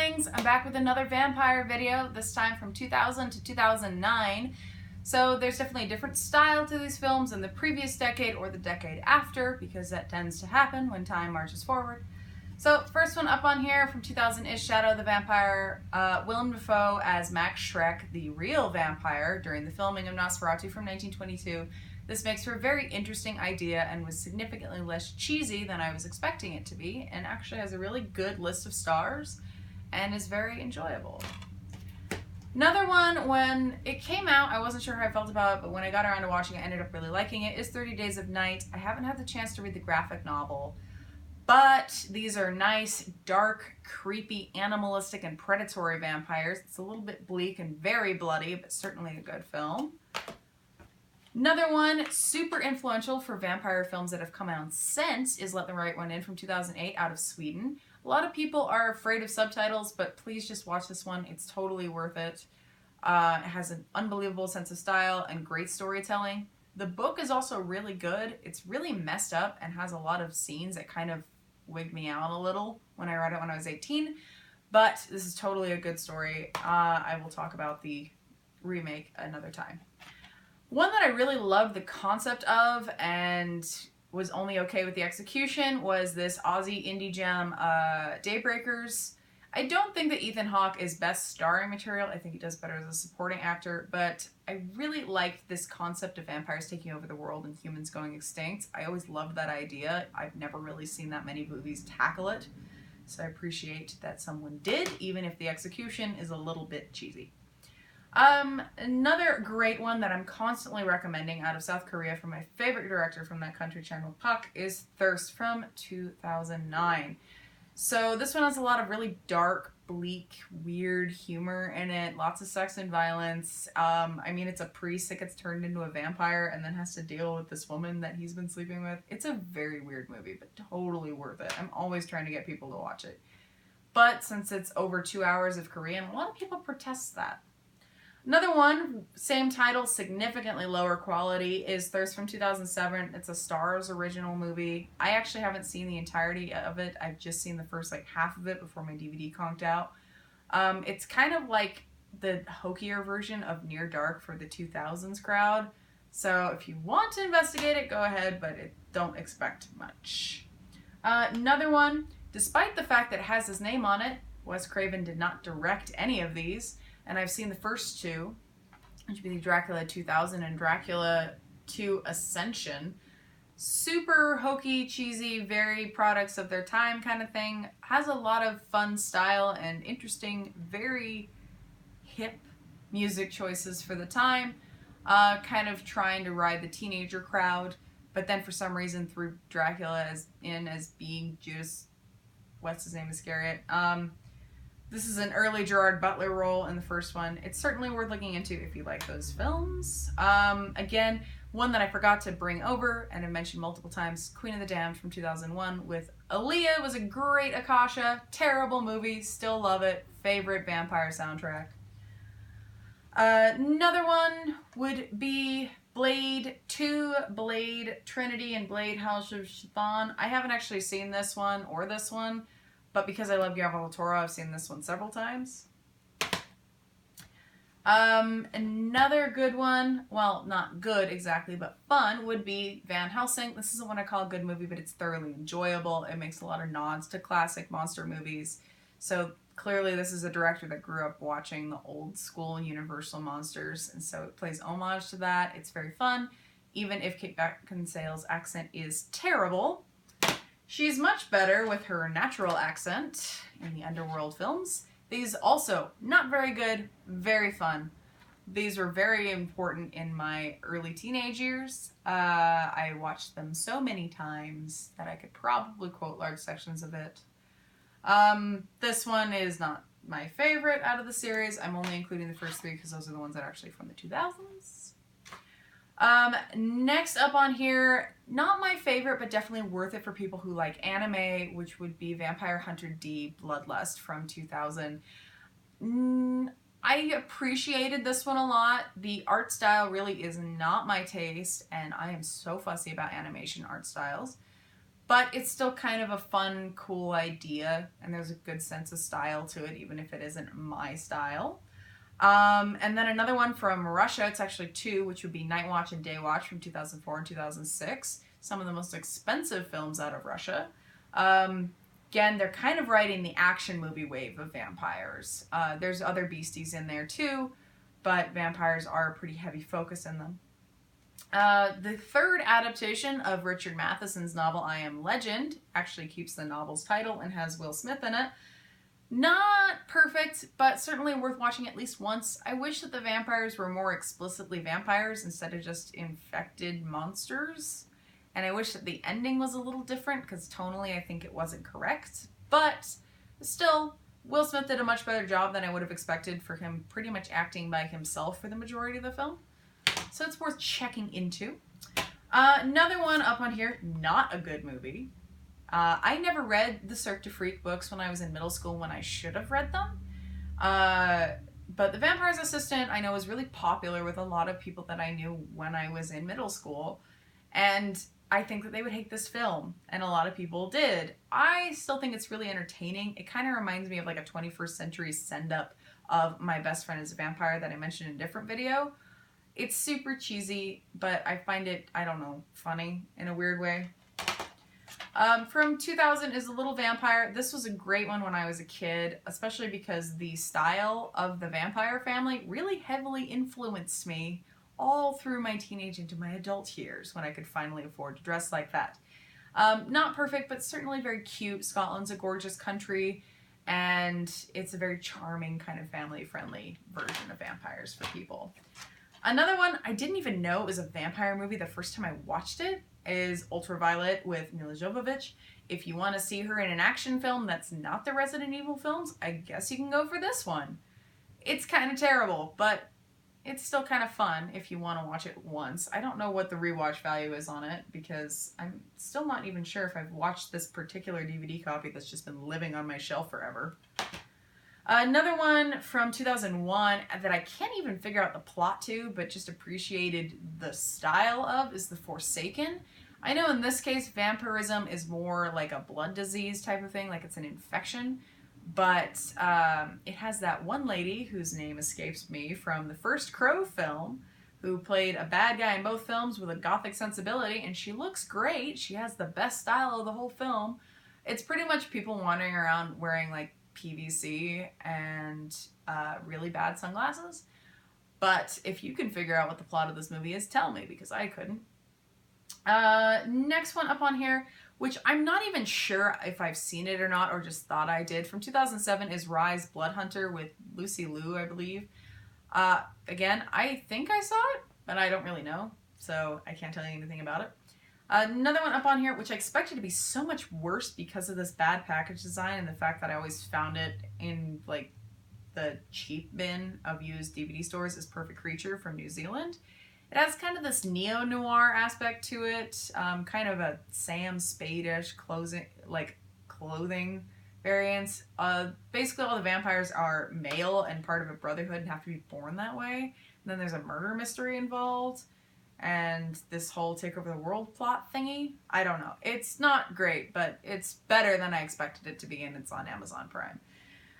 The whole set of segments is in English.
darlings! I'm back with another vampire video, this time from 2000 to 2009. So there's definitely a different style to these films than the previous decade or the decade after, because that tends to happen when time marches forward. So first one up on here from 2000 is Shadow the Vampire. Willem Dafoe as Max Schreck, the real vampire, during the filming of Nosferatu from 1922. This makes for a very interesting idea and was significantly less cheesy than I was expecting it to be, and actually has a really good list of stars and is very enjoyable. Another one, when it came out, I wasn't sure how I felt about it, but when I got around to watching it, I ended up really liking it, is 30 Days of Night. I haven't had the chance to read the graphic novel, but these are nice, dark, creepy, animalistic, and predatory vampires. It's a little bit bleak and very bloody, but certainly a good film. Another one, super influential for vampire films that have come out since, is Let the Right One In from 2008 out of Sweden. A lot of people are afraid of subtitles, but please just watch this one. It's totally worth it. It has an unbelievable sense of style and great storytelling. The book is also really good. It's really messed up and has a lot of scenes that kind of wigged me out a little when I read it when I was 18. But this is totally a good story. I will talk about the remake another time. One that I really loved the concept of and was only okay with the execution was this Aussie indie gem, Daybreakers. I don't think that Ethan Hawke is best starring material. I think he does better as a supporting actor, but I really liked this concept of vampires taking over the world and humans going extinct. I always loved that idea. I've never really seen that many movies tackle it, so I appreciate that someone did, even if the execution is a little bit cheesy. Another great one that I'm constantly recommending out of South Korea from my favorite director from that country, channel Puck, is Thirst from 2009. So this one has a lot of really dark, bleak, weird humor in it, lots of sex and violence. I mean, it's a priest that gets turned into a vampire and then has to deal with this woman that he's been sleeping with. It's a very weird movie, but totally worth it. I'm always trying to get people to watch it. But since it's over 2 hours of Korean, a lot of people protest that. Another one, same title, significantly lower quality, is Thirst from 2007. It's a Starz original movie. I actually haven't seen the entirety of it. I've just seen the first half of it before my DVD conked out. It's kind of like the hokier version of Near Dark for the 2000s crowd. So if you want to investigate it, go ahead, but don't expect much. Another one, despite the fact that it has his name on it, Wes Craven did not direct any of these. And I've seen the first two, which would be Dracula 2000 and Dracula 2 Ascension. Super hokey, cheesy, very products of their time kind of thing. Has a lot of fun style and interesting, very hip music choices for the time. Kind of trying to ride the teenager crowd, but then for some reason threw Dracula as being Judas, what's his name, Iscariot. This is an early Gerard Butler role in the first one. It's certainly worth looking into if you like those films. Again, one that I forgot to bring over and I mentioned multiple times, Queen of the Damned from 2001 with Aaliyah. Was a great Akasha. Terrible movie. Still love it. Favorite vampire soundtrack. Another one would be Blade 2, Blade Trinity, and Blade House of Chiffon. I haven't actually seen this one or this one, but because I love Guillermo del Toro, I've seen this one several times. Another good one, well, not good exactly, but fun, would be Van Helsing. This isn't what I call a good movie, but it's thoroughly enjoyable. It makes a lot of nods to classic monster movies. So clearly this is a director that grew up watching the old school Universal monsters, and so it plays homage to that. It's very fun, even if Kate Beckinsale's accent is terrible. She's much better with her natural accent in the Underworld films. These also not very good, very fun. These were very important in my early teenage years. I watched them so many times that I could probably quote large sections of it. This one is not my favorite out of the series. I'm only including the first three because those are the ones that are actually from the 2000s. Next up on here, not my favorite, but definitely worth it for people who like anime, which would be Vampire Hunter D Bloodlust from 2000. I appreciated this one a lot. The art style really is not my taste, and I am so fussy about animation art styles. but it's still kind of a fun, cool idea, and there's a good sense of style to it, even if it isn't my style. And then another one from Russia, it's actually two, which would be Nightwatch and Daywatch from 2004 and 2006. Some of the most expensive films out of Russia. Again, they're kind of riding the action movie wave of vampires. There's other beasties in there too, but vampires are a pretty heavy focus in them. The third adaptation of Richard Matheson's novel I Am Legend actually keeps the novel's title and has Will Smith in it. Not perfect, but certainly worth watching at least once. I wish that the vampires were more explicitly vampires instead of just infected monsters. And I wish that the ending was a little different, because tonally I think it wasn't correct. But still, Will Smith did a much better job than I would have expected for him pretty much acting by himself for the majority of the film. So it's worth checking into. Another one up on here, not a good movie. I never read the Cirque du Freak books when I was in middle school when I should have read them. But The Vampire's Assistant I know was really popular with a lot of people that I knew when I was in middle school. And I think that they would hate this film, and a lot of people did. I still think it's really entertaining. It kind of reminds me of like a 21st century send-up of My Best Friend is a Vampire that I mentioned in a different video. It's super cheesy, but I find it, I don't know, funny in a weird way. From 2000 is A Little Vampire. This was a great one when I was a kid, especially because the style of the vampire family really heavily influenced me all through my teenage into my adult years when I could finally afford to dress like that. Not perfect, but certainly very cute. Scotland's a gorgeous country, and it's a very charming kind of family-friendly version of vampires for people. Another one I didn't even know it was a vampire movie the first time I watched it is Ultraviolet with Mila Jovovich. If you want to see her in an action film that's not the Resident Evil films, I guess you can go for this one. It's kind of terrible, but it's still kind of fun if you want to watch it once. I don't know what the rewatch value is on it, because I'm still not even sure if I've watched this particular DVD copy that's just been living on my shelf forever. Another one from 2001 that I can't even figure out the plot to, but just appreciated the style of, is The Forsaken. I know in this case vampirism is more like a blood disease type of thing, like it's an infection. But it has that one lady whose name escapes me from the first Crow film, who played a bad guy in both films with a gothic sensibility, and she looks great. She has the best style of the whole film. It's pretty much people wandering around wearing like PVC and really bad sunglasses. But if you can figure out what the plot of this movie is, tell me, because I couldn't. Next one up on here, which I'm not even sure if I've seen it or not, or just thought I did, from 2007 is Rise Bloodhunter with Lucy Liu, I believe. Again, I think I saw it, but I don't really know, so I can't tell you anything about it. Another one up on here, which I expected to be so much worse because of this bad package design and the fact that I always found it in like the cheap bin of used DVD stores, is Perfect Creature from New Zealand. It has kind of this neo-noir aspect to it, kind of a Sam Spade-ish clothing variants. Basically all the vampires are male and part of a brotherhood and have to be born that way. And then there's a murder mystery involved, and this whole take over the world plot thingy. I don't know. It's not great, but it's better than I expected it to be, and it's on Amazon Prime.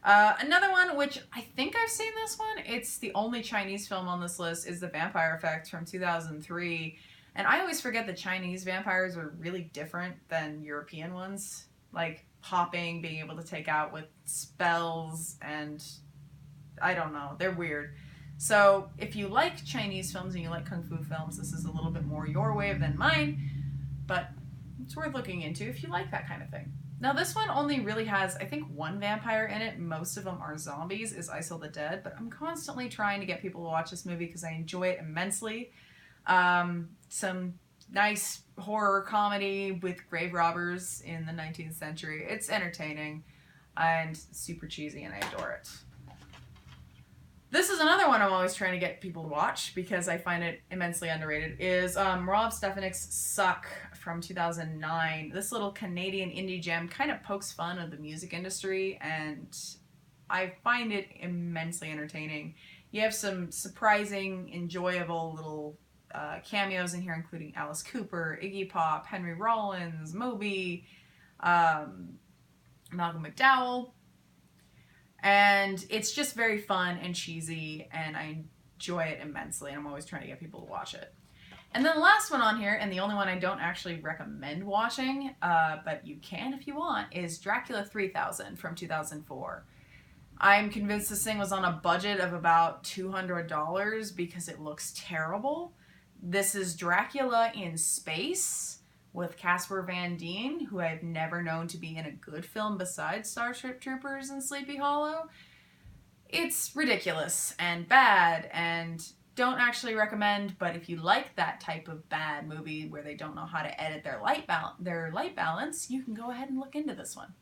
Another one, which I think I've seen this one, it's the only Chinese film on this list, is The Vampire Effect from 2003. And I always forget that Chinese vampires are really different than European ones. Like hopping, being able to take out with spells, and I don't know, they're weird. So if you like Chinese films and you like Kung Fu films, this is a little bit more your way than mine, but it's worth looking into if you like that kind of thing. Now this one only really has, I think, one vampire in it. Most of them are zombies, is Ice of the Dead, but I'm constantly trying to get people to watch this movie because I enjoy it immensely. Some nice horror comedy with grave robbers in the 19th century. It's entertaining and super cheesy, and I adore it. This is another one I'm always trying to get people to watch because I find it immensely underrated, is Rob Stefanik's Suck from 2009. This little Canadian indie gem kind of pokes fun at the music industry, and I find it immensely entertaining. You have some surprising, enjoyable little cameos in here, including Alice Cooper, Iggy Pop, Henry Rollins, Moby, Malcolm McDowell. And it's just very fun and cheesy, and I enjoy it immensely, and I'm always trying to get people to watch it. And then the last one on here, and the only one I don't actually recommend watching, but you can if you want, is Dracula 3000 from 2004. I'm convinced this thing was on a budget of about $200 because it looks terrible. This is Dracula in space with Casper Van Dien, who I've never known to be in a good film besides Starship Troopers and Sleepy Hollow. It's ridiculous and bad and don't actually recommend, but if you like that type of bad movie where they don't know how to edit their light balance, you can go ahead and look into this one.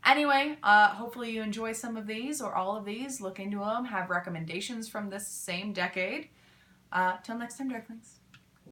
Anyway, hopefully you enjoy some of these or all of these. Look into them, have recommendations from this same decade. Till next time, Darklings.